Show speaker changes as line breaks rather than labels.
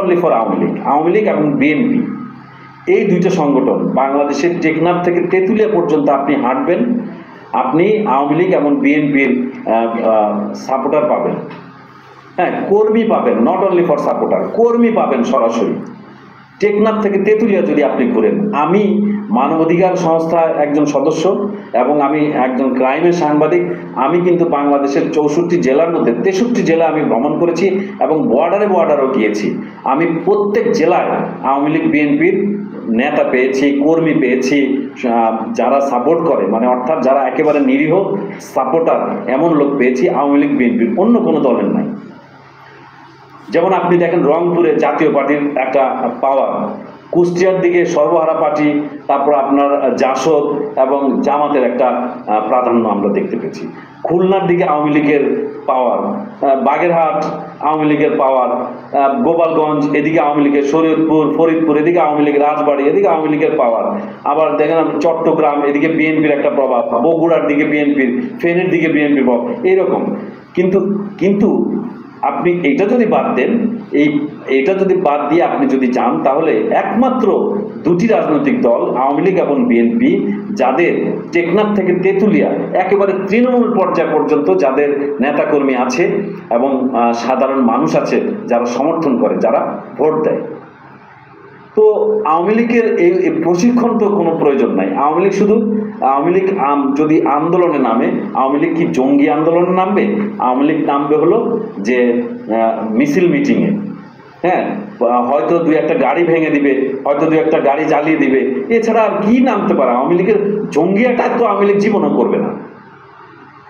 Only for Awami League এবং BNP, এই দুইটা সংগঠন বাংলাদেশের টেকনাফ থেকে তেঁতুলিয়া পর্যন্ত আপনি হাঁটবেন, আপনি আওয়ামী লীগ এবং বিএনপির সাপোর্টার পাবেন। হ্যাঁ, কর্মী পাবেন, নট অনলি ফর সাপোর্টার, কর্মী পাবেন সরাসরি। টেকনাফ থেকে তেঁতুলিয়া যদি আপনি ঘুরেন, আমি মানবাধিকার সংস্থার একজন সদস্য এবং আমি একজন ক্রাইমের সাংবাদিক। আমি কিন্তু বাংলাদেশের 64 জেলার মধ্যে 63 জেলা আমি ভ্রমণ করেছি এবং বর্ডারেও গিয়েছি। আমি প্রত্যেক জেলায় আওয়ামী লীগ বিএনপির নেতা পেয়েছি, কর্মী পেয়েছি, যারা সাপোর্ট করে, মানে অর্থাৎ যারা একেবারে নিরীহ সাপোর্টার, এমন লোক পেয়েছি আওয়ামী লীগ বিএনপির, অন্য কোনো দলের নাই। যেমন আপনি দেখেন রংপুরে জাতীয় পার্টির একটা পাওয়ার, কুষ্টিয়ার দিকে সর্বহারা পার্টি, তারপর আপনার জাসদ এবং জামাতের একটা প্রাধান্য আমরা দেখতে পেয়েছি। খুলনার দিকে আওয়ামী লীগের পাওয়ার, বাগেরহাট আওয়ামী লীগের পাওয়ার, গোপালগঞ্জ এদিকে আওয়ামী লীগের, শরীয়তপুর, ফরিদপুর এদিকে আওয়ামী লীগের, রাজবাড়ী এদিকে আওয়ামী লীগের পাওয়ার। আবার দেখেন চট্টগ্রাম এদিকে বিএনপির একটা প্রভাব, বগুড়ার দিকে বিএনপির, ফেনীর দিকে বিএনপির প্রভাব, এইরকম। কিন্তু আপনি এটা যদি বাদ দেন, এটা যদি বাদ দিয়ে আপনি যদি যান, তাহলে একমাত্র দুটি রাজনৈতিক দল আওয়ামী লীগ এবং বিএনপি, যাদের টেকনাফ থেকে তেঁতুলিয়া একেবারে তৃণমূল পর্যায় পর্যন্ত যাদের নেতাকর্মী আছে এবং সাধারণ মানুষ আছে যারা সমর্থন করে, যারা ভোট দেয়। তো আওয়ামী লীগের এই প্রশিক্ষণ তো কোনো প্রয়োজন নাই। আওয়ামী লীগ যদি আন্দোলনে নামে, আওয়ামী লীগ কি জঙ্গি আন্দোলনে নামবে? আওয়ামী লীগ নামবে হলো যে মিছিল মিটিংয়ে। হ্যাঁ, হয়তো দুই একটা গাড়ি ভেঙে দিবে, হয়তো দুই একটা গাড়ি জ্বালিয়ে দিবে, এছাড়া আর কি নামতে পারে? আওয়ামী লীগের জঙ্গি অ্যাটাক তো আওয়ামী লীগ জীবনও করবে না।